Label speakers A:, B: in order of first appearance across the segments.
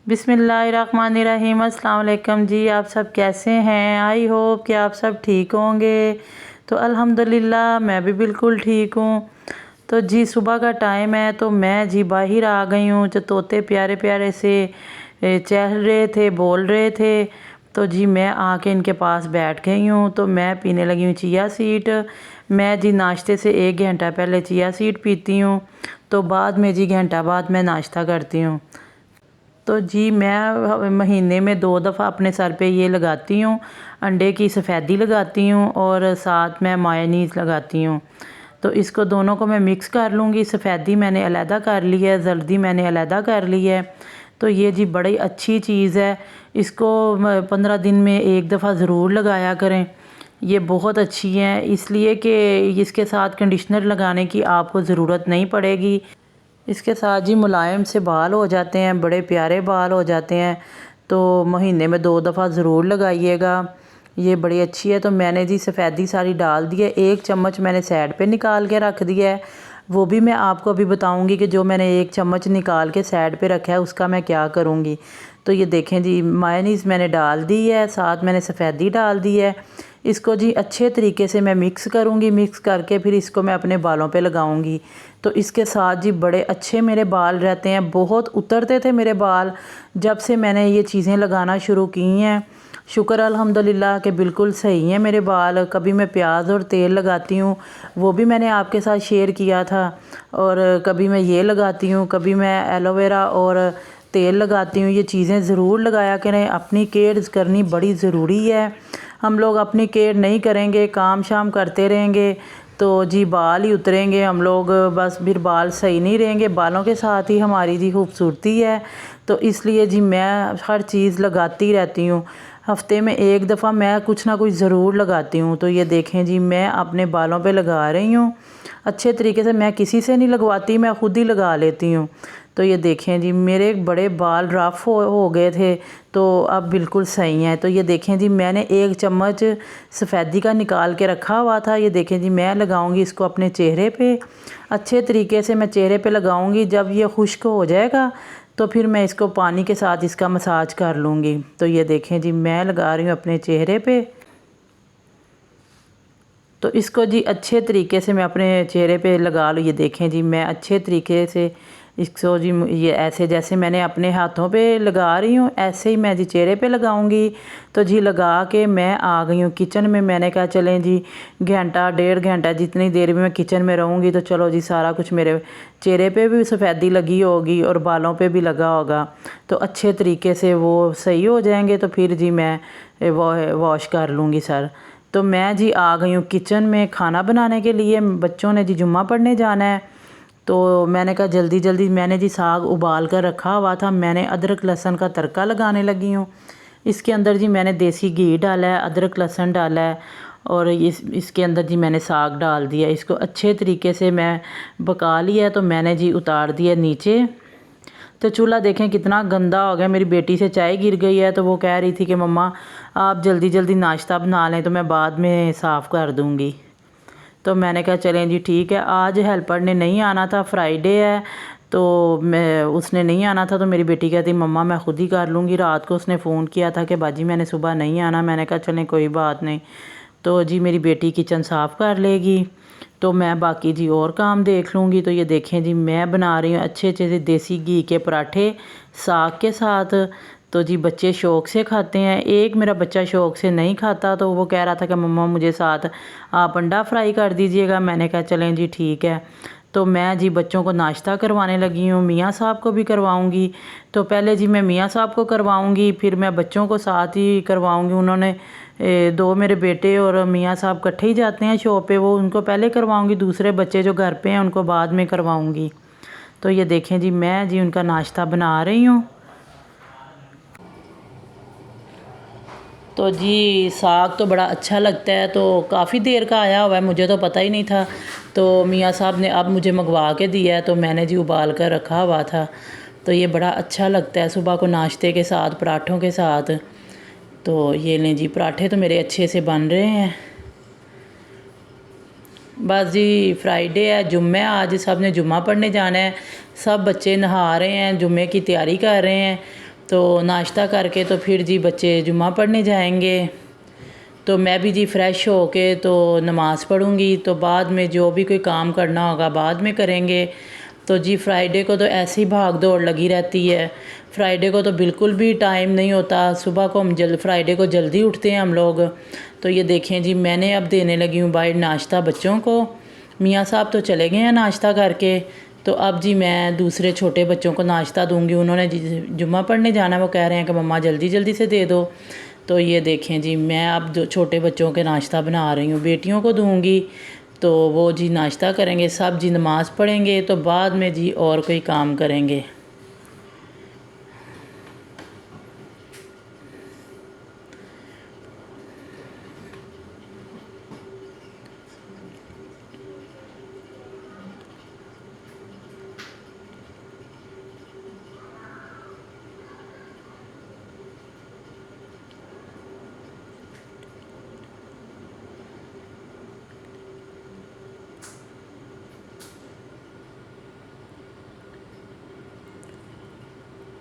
A: बिस्मिल्लाहिर्रहमानिर्रहीम। अस्सलाम वालेकुम जी। आप सब कैसे हैं? आई होप कि आप सब ठीक होंगे। तो अल्हम्दुलिल्लाह मैं भी बिल्कुल ठीक हूँ। तो जी सुबह का टाइम है तो मैं जी बाहर आ गई हूँ। जो तोते प्यारे प्यारे से चहल रहे थे, बोल रहे थे, तो जी मैं आके इनके पास बैठ गई हूँ। तो मैं पीने लगी हूँ चिया सीड। मैं जी नाश्ते से 1 घंटा पहले चिया सीड पीती हूँ, तो बाद में जी घंटा बाद मैं नाश्ता करती हूँ। तो जी मैं महीने में 2 दफ़ा अपने सर पे ये लगाती हूँ, अंडे की सफ़ेदी लगाती हूँ और साथ में मायोनीज़ लगाती हूँ। तो इसको दोनों को मैं मिक्स कर लूँगी। सफ़ेदी मैंने अलहदा कर ली है, जल्दी मैंने अलहदा कर ली है। तो ये जी बड़ी अच्छी चीज़ है। इसको 15 दिन में 1 दफ़ा ज़रूर लगाया करें। ये बहुत अच्छी है इसलिए कि इसके साथ कंडीशनर लगाने की आपको ज़रूरत नहीं पड़ेगी। इसके साथ जी मुलायम से बाल हो जाते हैं, बड़े प्यारे बाल हो जाते हैं। तो महीने में 2 दफ़ा ज़रूर लगाइएगा। ये बड़ी अच्छी है। तो मैंने जी सफ़ेदी सारी डाल दी है। 1 चम्मच मैंने साइड पे निकाल के रख दिया है। वो भी मैं आपको अभी बताऊंगी कि जो मैंने 1 चम्मच निकाल के साइड पे रखा है उसका मैं क्या करूँगी। तो ये देखें जी मायोनीज़ मैंने डाल दी है, साथ मैंने सफ़ेदी डाल दी है। इसको जी अच्छे तरीके से मैं मिक्स करूँगी। मिक्स करके फिर इसको मैं अपने बालों पे लगाऊँगी। तो इसके साथ जी बड़े अच्छे मेरे बाल रहते हैं। बहुत उतरते थे मेरे बाल जब से मैंने ये चीज़ें लगाना शुरू की हैं। शुक्र अल्हम्दुलिल्लाह कि बिल्कुल सही हैं मेरे बाल। कभी मैं प्याज और तेल लगाती हूँ, वो भी मैंने आपके साथ शेयर किया था। और कभी मैं ये लगाती हूँ, कभी मैं एलोवेरा और तेल लगाती हूँ। ये चीज़ें ज़रूर लगाया करें। अपनी केयर करनी बड़ी ज़रूरी है। हम लोग अपनी केयर नहीं करेंगे, काम शाम करते रहेंगे तो जी बाल ही उतरेंगे हम लोग, बस फिर बाल सही नहीं रहेंगे। बालों के साथ ही हमारी जी खूबसूरती है। तो इसलिए जी मैं हर चीज़ लगाती रहती हूँ। हफ्ते में 1 दफ़ा मैं कुछ ना कुछ ज़रूर लगाती हूँ। तो ये देखें जी मैं अपने बालों पे लगा रही हूँ अच्छे तरीके से। मैं किसी से नहीं लगवाती, मैं ख़ुद ही लगा लेती हूँ। तो ये देखें जी मेरे बड़े बाल रफ़ हो गए थे तो अब बिल्कुल सही हैं। तो ये देखें जी मैंने 1 चम्मच सफ़ेदी का निकाल के रखा हुआ था। ये देखें जी मैं लगाऊंगी इसको अपने चेहरे पे। अच्छे तरीके से मैं चेहरे पे लगाऊंगी। जब ये खुश्क हो जाएगा तो फिर मैं इसको पानी के साथ इसका मसाज कर लूँगी। तो ये देखें जी मैं लगा रही हूँ अपने चेहरे पे। तो इसको जी अच्छे तरीके से मैं अपने चेहरे पे लगा लूँ। ये देखें जी मैं अच्छे तरीके से इसको जी ये ऐसे जैसे मैंने अपने हाथों पे लगा रही हूँ ऐसे ही मैं जी चेहरे पे लगाऊंगी। तो जी लगा के मैं आ गई हूँ किचन में। मैंने कहा चलें जी घंटा 1.5 घंटा जितनी देर भी मैं किचन में रहूँगी तो चलो जी सारा कुछ मेरे चेहरे पे भी सफ़ेदी लगी होगी और बालों पे भी लगा होगा तो अच्छे तरीके से वो सही हो जाएंगे। तो फिर जी मैं वॉश कर लूँगी सर। तो मैं जी आ गई हूँ किचन में खाना बनाने के लिए। बच्चों ने जी जुम्मा पढ़ने जाना है तो मैंने कहा जल्दी जल्दी मैंने जी साग उबाल कर रखा हुआ था। मैंने अदरक लहसुन का तड़का लगाने लगी हूँ। इसके अंदर जी मैंने देसी घी डाला है, अदरक लहसुन डाला है और इसके अंदर जी मैंने साग डाल दिया। इसको अच्छे तरीके से मैं पका लिया तो मैंने जी उतार दिया नीचे। तो चूल्हा देखें कितना गंदा हो गया। मेरी बेटी से चाय गिर गई है तो वो कह रही थी कि मम्मा आप जल्दी जल्दी नाश्ता बना लें तो मैं बाद में साफ़ कर दूँगी। तो मैंने कहा चलें जी ठीक है। आज हेल्पर ने नहीं आना था, फ्राइडे है तो मैं उसने नहीं आना था। तो मेरी बेटी कहती मम्मा मैं ख़ुद ही कर लूँगी। रात को उसने फ़ोन किया था कि बाजी मैंने सुबह नहीं आना। मैंने कहा चलें कोई बात नहीं। तो जी मेरी बेटी किचन साफ़ कर लेगी तो मैं बाकी जी और काम देख लूँगी। तो ये देखें जी मैं बना रही हूँ अच्छे अच्छे से देसी घी के पराठे साग के साथ। तो जी बच्चे शौक़ से खाते हैं। एक मेरा बच्चा शौक़ से नहीं खाता तो वो कह रहा था कि मम्मा मुझे साथ आप अंडा फ्राई कर दीजिएगा। मैंने कहा चलें जी ठीक है। तो मैं जी बच्चों को नाश्ता करवाने लगी हूँ। मियाँ साहब को भी करवाऊँगी। तो पहले जी मैं मियाँ साहब को करवाऊँगी फिर मैं बच्चों को साथ ही करवाऊँगी। उन्होंने 2 मेरे बेटे और मियाँ साहब इकट्ठे ही जाते हैं शॉप पे, वो उनको पहले करवाऊँगी। दूसरे बच्चे जो घर पे हैं उनको बाद में करवाऊँगी। तो ये देखें जी मैं जी उनका नाश्ता बना रही हूँ। तो जी साग तो बड़ा अच्छा लगता है। तो काफ़ी देर का आया हुआ है, मुझे तो पता ही नहीं था। तो मियाँ साहब ने अब मुझे मंगवा के दिया है तो मैंने जी उबाल कर रखा हुआ था। तो ये बड़ा अच्छा लगता है सुबह को नाश्ते के साथ पराठों के साथ। तो ये लें जी पराठे तो मेरे अच्छे से बन रहे हैं। बस जी फ्राइडे है, जुम्मे आज सब ने जुम्मा पढ़ने जाना है। सब बच्चे नहा रहे हैं, जुम्मे की तैयारी कर रहे हैं। तो नाश्ता करके तो फिर जी बच्चे जुम्मा पढ़ने जाएंगे। तो मैं भी जी फ़्रेश हो के तो नमाज़ पढ़ूँगी, तो बाद में जो भी कोई काम करना होगा बाद में करेंगे। तो जी फ्राइडे को तो ऐसी भाग दौड़ लगी रहती है, फ्राइडे को तो बिल्कुल भी टाइम नहीं होता। सुबह को हम फ्राइडे को जल्दी उठते हैं हम लोग। तो ये देखें जी मैंने अब देने लगी हूँ बाहर नाश्ता बच्चों को। मियाँ साहब तो चले गए हैं नाश्ता करके, तो अब जी मैं दूसरे छोटे बच्चों को नाश्ता दूंगी। उन्होंने जी जुम्मा पढ़ने जाना, वो कह रहे हैं कि मम्मा जल्दी जल्दी से दे दो। तो ये देखें जी मैं अब जो छोटे बच्चों के नाश्ता बना रही हूँ, बेटियों को दूंगी तो वो जी नाश्ता करेंगे, सब जी नमाज़ पढ़ेंगे, तो बाद में जी और कोई काम करेंगे।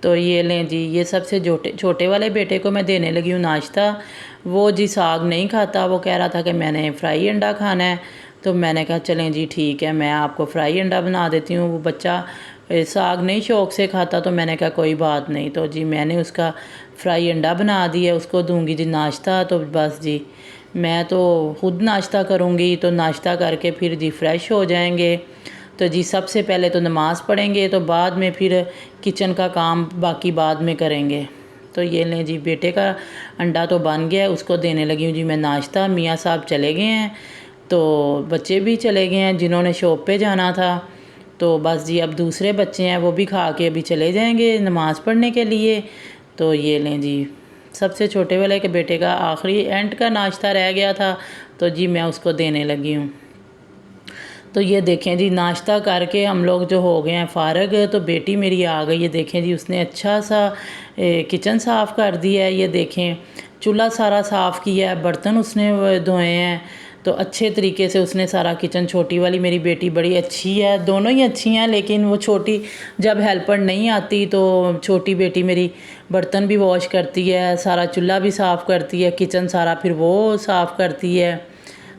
A: तो ये लें जी, ये सबसे छोटे वाले बेटे को मैं देने लगी हूँ नाश्ता। वो जी साग नहीं खाता, वो कह रहा था कि मैंने फ्राई अंडा खाना है। तो मैंने कहा चलें जी ठीक है, मैं आपको फ्राई अंडा बना देती हूँ। वो बच्चा साग नहीं शौक़ से खाता, तो मैंने कहा कोई बात नहीं। तो जी मैंने उसका फ्राई अंडा बना दिया, उसको दूँगी जी नाश्ता। तो बस जी मैं तो खुद नाश्ता करूँगी, तो नाश्ता करके फिर जी फ़्रेश हो जाएंगे। तो जी सबसे पहले तो नमाज़ पढ़ेंगे, तो बाद में फिर किचन का काम बाकी बाद में करेंगे। तो ये लें जी बेटे का अंडा तो बन गया है, उसको देने लगी हूँ जी मैं नाश्ता। मियाँ साहब चले गए हैं, तो बच्चे भी चले गए हैं जिन्होंने शॉप पे जाना था। तो बस जी अब दूसरे बच्चे हैं वो भी खा के अभी चले जाएंगे नमाज़ पढ़ने के लिए। तो ये लें जी सबसे छोटे वाले के बेटे का आखिरी एंड का नाश्ता रह गया था, तो जी मैं उसको देने लगी हूँ। तो ये देखें जी नाश्ता करके हम लोग जो हो गए हैं फ़ारग, तो बेटी मेरी आ गई है। देखें जी उसने अच्छा सा किचन साफ़ कर दिया है। ये देखें चूल्हा सारा साफ़ किया है, बर्तन उसने धोए हैं, तो अच्छे तरीके से उसने सारा किचन। छोटी वाली मेरी बेटी बड़ी अच्छी है, दोनों ही अच्छी हैं, लेकिन वो छोटी जब हेल्पर नहीं आती तो छोटी बेटी मेरी बर्तन भी वॉश करती है, सारा चूल्हा भी साफ़ करती है, किचन सारा फिर वो साफ़ करती है।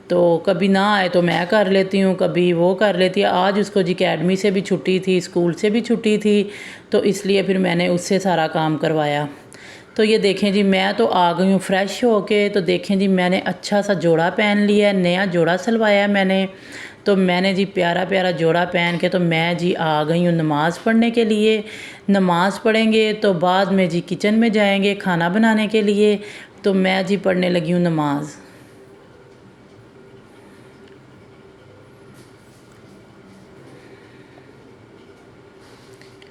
A: तो कभी ना आए तो मैं कर लेती हूँ, कभी वो कर लेती है। आज उसको जी अकेडमी से भी छुट्टी थी, स्कूल से भी छुट्टी थी, तो इसलिए फिर मैंने उससे सारा काम करवाया। तो ये देखें जी मैं तो आ गई हूँ फ़्रेश होके। तो देखें जी मैंने अच्छा सा जोड़ा पहन लिया है, नया जोड़ा सिलवाया है मैंने। तो मैंने जी प्यारा प्यारा जोड़ा पहन के तो मैं जी आ गई हूँ नमाज़ पढ़ने के लिए। नमाज़ पढ़ेंगे तो बाद में जी किचन में जाएंगे खाना बनाने के लिए। तो मैं जी पढ़ने लगी हूँ नमाज़।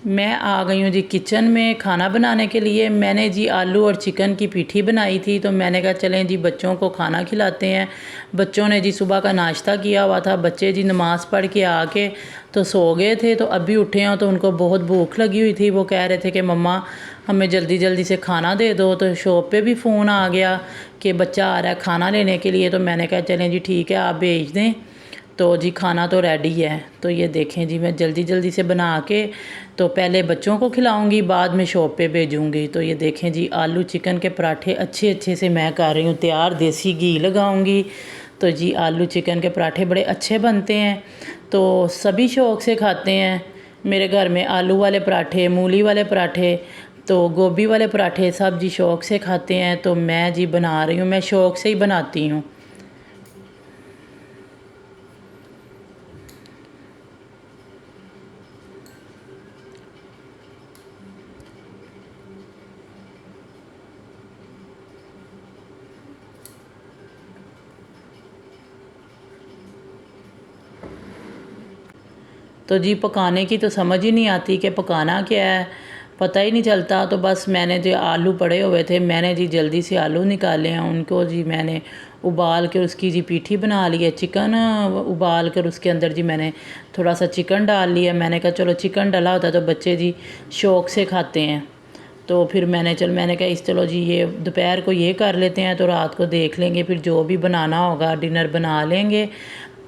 A: मैं आ गई हूँ जी किचन में खाना बनाने के लिए। मैंने जी आलू और चिकन की पीठी बनाई थी, तो मैंने कहा चलें जी बच्चों को खाना खिलाते हैं। बच्चों ने जी सुबह का नाश्ता किया हुआ था, बच्चे जी नमाज़ पढ़ के आके तो सो गए थे, तो अभी उठे हैं तो उनको बहुत भूख लगी हुई थी। वो कह रहे थे कि मम्मा हमें जल्दी जल्दी से खाना दे दो। तो शॉप पे भी फ़ोन आ गया कि बच्चा आ रहा है खाना लेने के लिए। तो मैंने कहा चलें जी ठीक है आप भेज दें। तो जी खाना तो रेडी है। तो ये देखें जी मैं जल्दी जल्दी से बना के तो पहले बच्चों को खिलाऊंगी, बाद में शॉप पे भेजूंगी। तो ये देखें जी आलू चिकन के पराठे अच्छे अच्छे से मैं कर रही हूँ तैयार, देसी घी लगाऊंगी। तो जी आलू चिकन के पराठे बड़े अच्छे बनते हैं, तो सभी शौक़ से खाते हैं मेरे घर में। आलू वाले पराठे, मूली वाले पराठे, तो गोभी वाले पराठे सब जी शौक़ से खाते हैं। तो मैं जी बना रही हूँ, मैं शौक़ से ही बनाती हूँ। तो जी पकाने की तो समझ ही नहीं आती कि पकाना क्या है, पता ही नहीं चलता। तो बस मैंने जो आलू पड़े हुए थे मैंने जी जल्दी से आलू निकाले हैं, उनको जी मैंने उबाल कर उसकी जी पीठी बना ली है। चिकन उबाल कर उसके अंदर जी मैंने थोड़ा सा चिकन डाल लिया। मैंने कहा चलो चिकन डाला होता तो बच्चे जी शौक़ से खाते हैं। तो फिर मैंने कहा चलो जी ये दोपहर को ये कर लेते हैं, तो रात को देख लेंगे, फिर जो भी बनाना होगा डिनर बना लेंगे।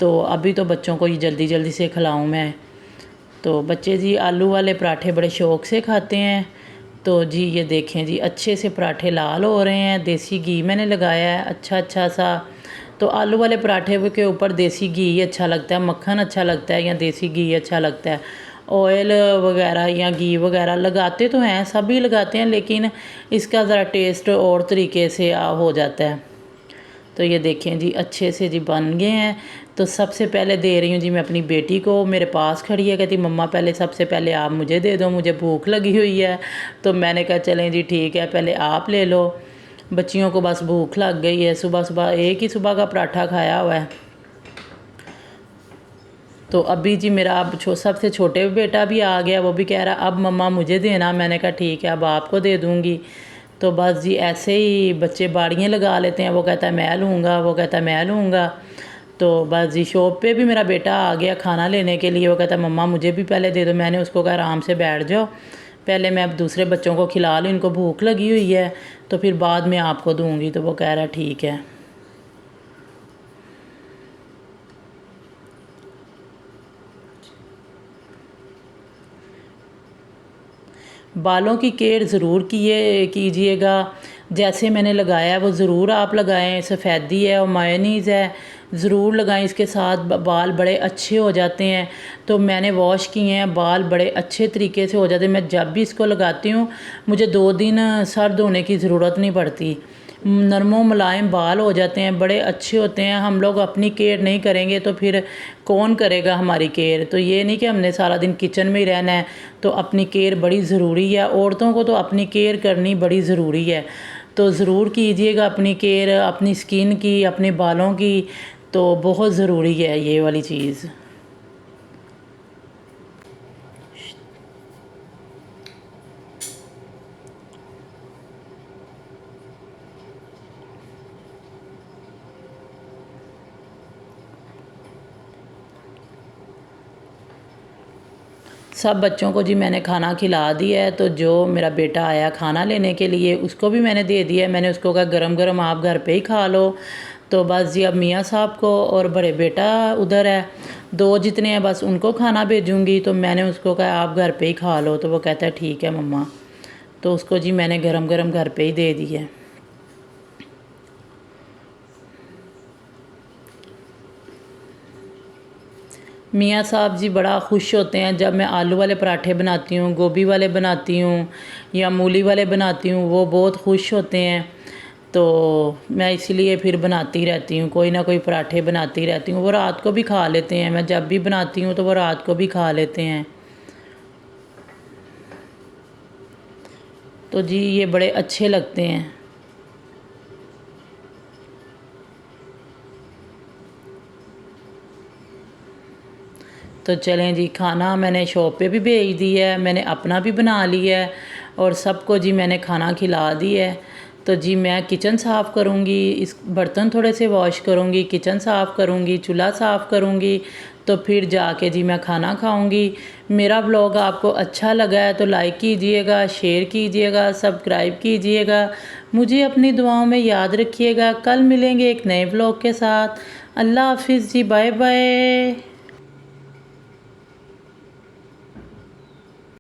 A: तो अभी तो बच्चों को ये जल्दी जल्दी से खिलाऊं मैं। तो बच्चे जी आलू वाले पराठे बड़े शौक़ से खाते हैं। तो जी ये देखें जी अच्छे से पराठे लाल हो रहे हैं। देसी घी मैंने लगाया है अच्छा सा। तो आलू वाले पराठे के ऊपर देसी घी अच्छा लगता है, मक्खन अच्छा लगता है या देसी घी अच्छा लगता है। ऑयल वगैरह या घी वगैरह लगाते तो हैं, सभी लगाते हैं, लेकिन इसका ज़रा टेस्ट और तरीके से हो जाता है। तो ये देखें जी अच्छे से जी बन गए हैं। तो सबसे पहले दे रही हूँ जी मैं अपनी बेटी को, मेरे पास खड़ी है, कहती मम्मा पहले सबसे पहले आप मुझे दे दो, मुझे भूख लगी हुई है। तो मैंने कहा चलें जी ठीक है, पहले आप ले लो। बच्चियों को बस भूख लग गई है, सुबह सुबह एक ही सुबह का पराठा खाया हुआ है। तो अभी जी मेरा अब सबसे छोटे बेटा भी आ गया, वो भी कह रहा अब मम्मा मुझे देना। मैंने कहा ठीक है अब आपको दे दूँगी। तो बस जी ऐसे ही बच्चे बाड़ियाँ लगा लेते हैं, वो कहता है मैं लूँगा, वो कहता है मैं लूँगा। तो बस जी शॉप पे भी मेरा बेटा आ गया खाना लेने के लिए, वो कहता है मम्मा मुझे भी पहले दे दो। मैंने उसको कहा आराम से बैठ जाओ, पहले मैं अब दूसरे बच्चों को खिला लूँ, इनको भूख लगी हुई है, तो फिर बाद में आपको दूँगी। तो वो कह रहा है ठीक है। बालों की केयर ज़रूर कीजिएगा, जैसे मैंने लगाया है वो ज़रूर आप लगाएं। सफ़ेदी है और मायोनीज़ है, ज़रूर लगाएं, इसके साथ बाल बड़े अच्छे हो जाते हैं। तो मैंने वॉश किए हैं, बाल बड़े अच्छे तरीके से हो जाते हैं। मैं जब भी इसको लगाती हूँ मुझे 2 दिन सर धोने की ज़रूरत नहीं पड़ती, नरमो मुलायम बाल हो जाते हैं, बड़े अच्छे होते हैं। हम लोग अपनी केयर नहीं करेंगे तो फिर कौन करेगा हमारी केयर। तो ये नहीं कि हमने सारा दिन किचन में ही रहना है, तो अपनी केयर बड़ी ज़रूरी है। औरतों को तो अपनी केयर करनी बड़ी ज़रूरी है, तो ज़रूर कीजिएगा अपनी केयर, अपनी स्किन की, अपने बालों की। तो बहुत ज़रूरी है ये वाली चीज़। सब बच्चों को जी मैंने खाना खिला दिया है। तो जो मेरा बेटा आया खाना लेने के लिए उसको भी मैंने दे दिया है। मैंने उसको कहा गरम गरम आप घर पे ही खा लो। तो बस जी अब मियाँ साहब को और बड़े बेटा उधर है, 2 जितने हैं बस उनको खाना भेजूँगी। तो मैंने उसको कहा आप घर पे ही खा लो। तो वो कहता है ठीक है मम्मा। तो उसको जी मैंने गरम गरम घर पे ही दे दी है। मियाँ साहब जी बड़ा खुश होते हैं जब मैं आलू वाले पराठे बनाती हूँ, गोभी वाले बनाती हूँ या मूली वाले बनाती हूँ, वो बहुत खुश होते हैं। तो मैं इसलिए फिर बनाती रहती हूँ, कोई ना कोई पराठे बनाती रहती हूँ। वो रात को भी खा लेते हैं, मैं जब भी बनाती हूँ तो वो रात को भी खा लेते हैं। तो जी ये बड़े अच्छे लगते हैं। तो चलें जी खाना मैंने शॉप पे भी भेज दिया है, मैंने अपना भी बना लिया है और सबको जी मैंने खाना खिला दिया है। तो जी मैं किचन साफ़ करूँगी, इस बर्तन थोड़े से वॉश करूँगी, किचन साफ़ करूँगी, चूल्हा साफ़ करूँगी, तो फिर जाके जी मैं खाना खाऊँगी। मेरा व्लॉग आपको अच्छा लगा है तो लाइक कीजिएगा, शेयर कीजिएगा, सब्सक्राइब कीजिएगा। मुझे अपनी दुआओं में याद रखिएगा। कल मिलेंगे एक नए व्लॉग के साथ। अल्लाह हाफिज़ जी, बाय बाय।